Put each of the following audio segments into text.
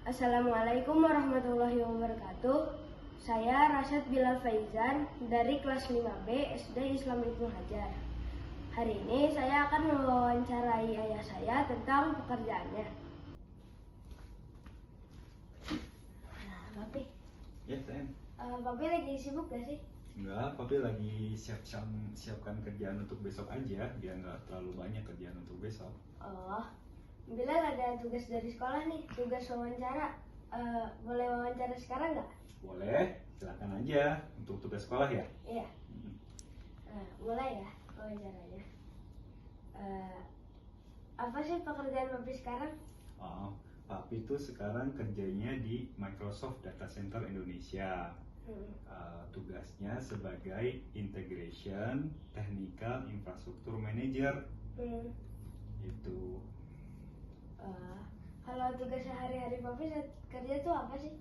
Assalamualaikum warahmatullahi wabarakatuh. Saya Rasyad Bilal Faizan dari kelas 5B SD Islam Ibnu Hajar. Hari ini saya akan mewawancarai ayah saya tentang pekerjaannya. Nah, Papi. Ya, sayang. Papi lagi sibuk gak sih? Enggak, Papi lagi siapkan kerjaan untuk besok aja, biar nggak terlalu banyak kerjaan untuk besok. Oh, Bilal ada tugas dari sekolah nih, tugas wawancara. Boleh wawancara sekarang nggak? Boleh, silakan aja untuk tugas sekolah ya. Iya. Mulai ya wawancaranya. Apa sih pekerjaan Papi sekarang? Oh, Papi itu sekarang kerjanya di Microsoft Data Center Indonesia. Tugasnya sebagai Integration Technical Infrastructure Manager. Itu. Kalau tugas sehari-hari Papi saat kerja tuh apa sih?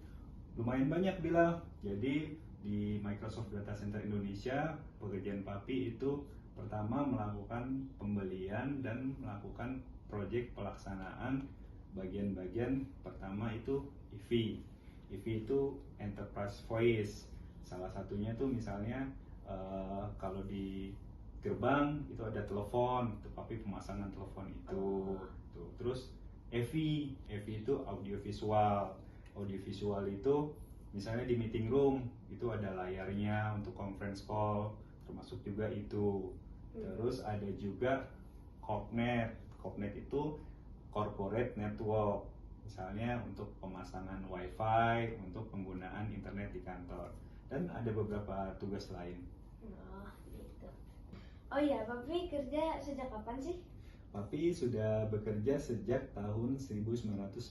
Lumayan banyak Bila. Jadi di Microsoft Data Center Indonesia, pekerjaan Papi itu pertama melakukan pembelian dan melakukan proyek pelaksanaan bagian-bagian. Pertama itu EV. EV itu Enterprise Voice. Salah satunya tuh misalnya kalau di gerbang itu ada telepon, itu Papi pemasangan telepon itu. Tuh. Terus EV itu audiovisual. Audiovisual itu misalnya di meeting room itu ada layarnya untuk conference call, termasuk juga itu. Terus ada juga Corpnet. Corpnet itu corporate network. Misalnya untuk pemasangan wifi, untuk penggunaan internet di kantor. Dan ada beberapa tugas lain. Oh, gitu. Oh iya, Papi kerja sejak kapan sih? Papi sudah bekerja sejak tahun 1999,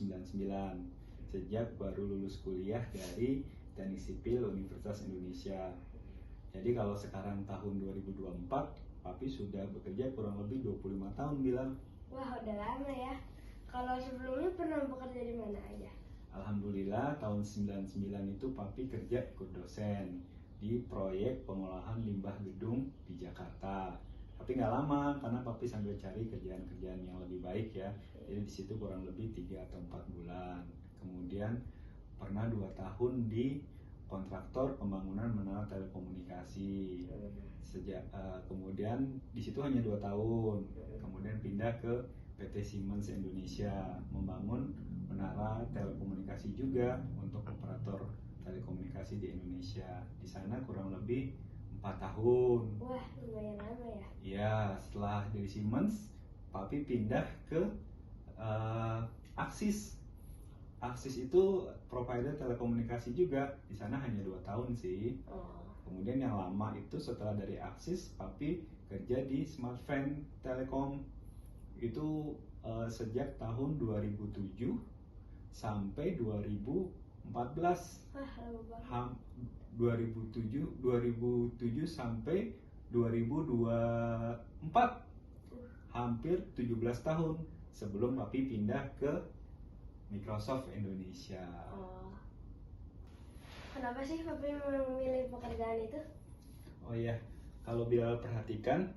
sejak baru lulus kuliah dari Teknik Sipil Universitas Indonesia. Jadi kalau sekarang tahun 2024, Papi sudah bekerja kurang lebih 25 tahun bilang. Wah, udah lama ya. Kalau sebelumnya pernah bekerja di mana aja? Alhamdulillah tahun 99 itu Papi kerja ikut dosen di proyek pengolahan limbah gedung di Jakarta. Tapi nggak lama karena Papi sambil cari kerjaan-kerjaan yang lebih baik ya. Jadi di situ kurang lebih 3 atau 4 bulan. Kemudian pernah 2 tahun di kontraktor pembangunan menara telekomunikasi. Kemudian di situ hanya 2 tahun. Kemudian pindah ke PT Siemens Indonesia membangun menara telekomunikasi juga untuk operator telekomunikasi di Indonesia. Di sana kurang lebih 4 tahun. Wah, lumayan lama ya. Ya, setelah dari Siemens, Papi pindah ke Axis. Axis itu provider telekomunikasi juga. Di sana hanya 2 tahun sih. Kemudian yang lama itu setelah dari Axis, Papi kerja di Smartfren Telekom. Itu sejak tahun 2007 sampai 2014. Wah, lama banget. 2007 sampai 2024, hampir 17 tahun sebelum Papi pindah ke Microsoft Indonesia. Kenapa sih Papi memilih pekerjaan itu? Oh ya, kalau Bilal perhatikan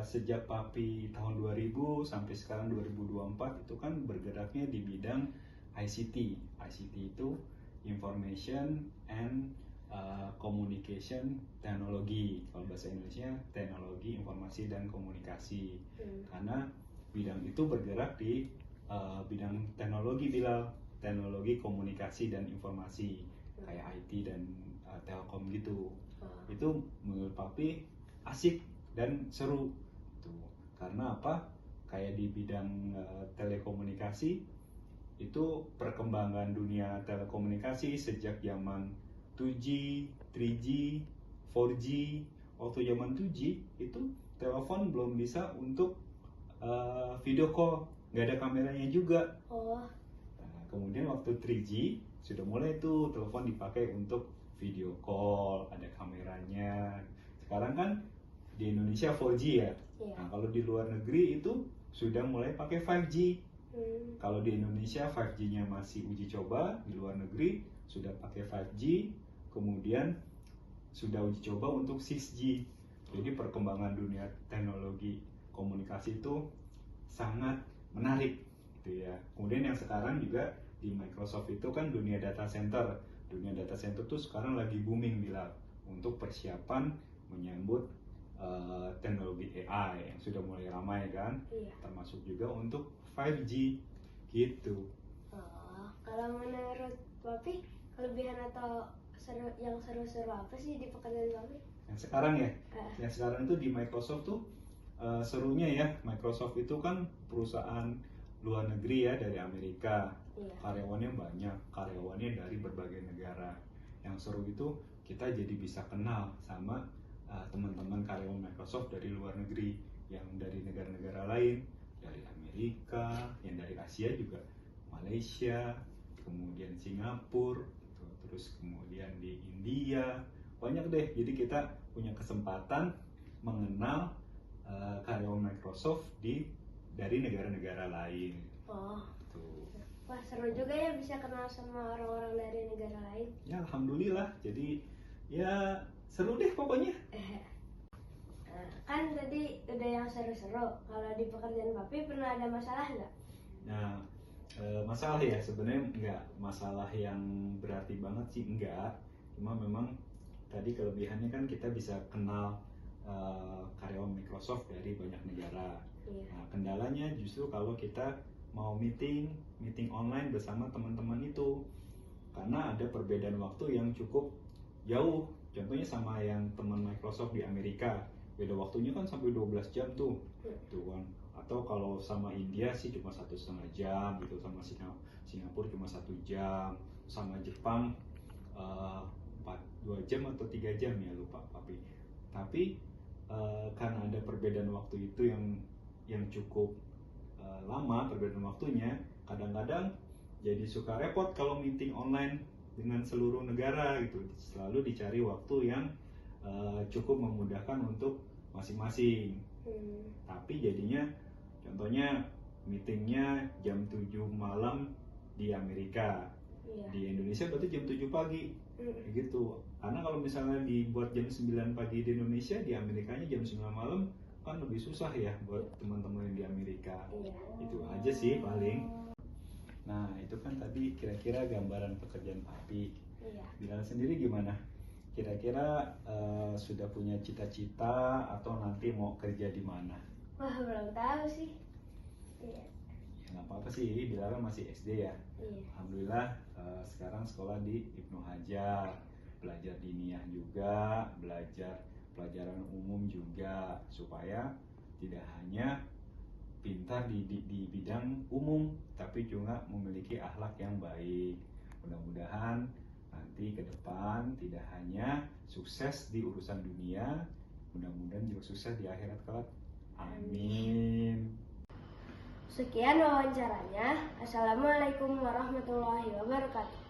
sejak Papi tahun 2000 sampai sekarang 2024 itu kan bergeraknya di bidang ICT. ICT itu Information and Communication Technology. Kalau bahasa Indonesia teknologi informasi dan komunikasi. Karena bidang itu bergerak di bidang teknologi Bilal, teknologi komunikasi dan informasi kayak IT dan Telkom gitu. Itu menurut Papi asik dan seru tuh. Karena apa? Kayak di bidang telekomunikasi itu perkembangan dunia telekomunikasi sejak zaman 2G, 3G, 4G. Waktu zaman 2G itu telepon belum bisa untuk video call, nggak ada kameranya juga. Nah, kemudian waktu 3G sudah mulai tuh telepon dipakai untuk video call, ada kameranya. Sekarang kan di Indonesia 4G ya. Nah, kalau di luar negeri itu sudah mulai pakai 5G. Kalau di Indonesia 5G-nya masih uji coba, di luar negeri sudah pakai 5G, kemudian sudah uji coba untuk 6G. Jadi perkembangan dunia teknologi komunikasi itu sangat menarik gitu ya. Kemudian yang sekarang juga di Microsoft itu kan dunia data center. Dunia data center tuh sekarang lagi booming Bilal untuk persiapan menyambut teknologi AI yang sudah mulai ramai kan, Iya. termasuk juga untuk 5G gitu. Oh, kalau menurut Papi, kelebihan atau yang seru-seru apa sih di pekerjaan Papi? Yang sekarang ya, Eh, yang sekarang itu di Microsoft tuh serunya ya, Microsoft itu kan perusahaan luar negeri ya, dari Amerika. iya. Karyawannya banyak, karyawannya dari berbagai negara. Yang seru itu kita jadi bisa kenal sama teman-teman karyawan Microsoft dari luar negeri, yang dari negara-negara lain, dari Amerika, yang dari Asia juga, Malaysia, kemudian Singapura, gitu. Terus kemudian di India, banyak deh. Jadi kita punya kesempatan mengenal karyawan Microsoft dari negara-negara lain. Oh, Tuh. wah seru juga ya bisa kenal sama orang-orang dari negara lain. Ya alhamdulillah. Jadi ya seru deh pokoknya. Kan tadi udah yang seru-seru. Kalau di pekerjaan Papi pernah ada masalah nggak? Nah, masalah ya sebenarnya nggak masalah yang berarti banget sih, enggak. Cuma memang tadi kelebihannya kan kita bisa kenal karyawan Microsoft dari banyak negara. Iya. Nah, kendalanya justru kalau kita mau meeting online bersama teman-teman itu, karena ada perbedaan waktu yang cukup jauh. Contohnya sama yang teman Microsoft di Amerika, beda waktunya kan sampai 12 jam tuh, tuh kan. Atau kalau sama India sih cuma 1,5 jam gitu, sama Singapura cuma 1 jam, sama Jepang 2 jam atau 3 jam ya, lupa tapi karena ada perbedaan waktu itu yang cukup lama perbedaan waktunya, kadang-kadang jadi suka repot kalau meeting online dengan seluruh negara gitu. Selalu dicari waktu yang cukup memudahkan untuk masing-masing. Tapi jadinya contohnya meetingnya jam 7 malam di Amerika, Iya. di Indonesia berarti jam 7 pagi gitu. Karena kalau misalnya dibuat jam 9 pagi di Indonesia, di Amerikanya jam 9 malam, kan lebih susah ya buat teman-teman yang di Amerika. Iya. Itu aja sih paling. Nah itu kan tadi kira-kira gambaran pekerjaan Papi. Iya. Bilal sendiri gimana? Kira-kira sudah punya cita-cita atau nanti mau kerja di mana? Wah belum tahu sih. Iya. Ya nggak apa-apa sih, Bilal kan masih SD ya. Iya. Alhamdulillah sekarang sekolah di Ibnu Hajar, belajar diniyah juga, belajar pelajaran umum juga, supaya tidak hanya pintar di bidang umum, tapi juga memiliki akhlak yang baik. Mudah-mudahan nanti ke depan tidak hanya sukses di urusan dunia, mudah-mudahan juga sukses di akhirat kelak. Amin. Sekian wawancaranya. Assalamualaikum warahmatullahi wabarakatuh.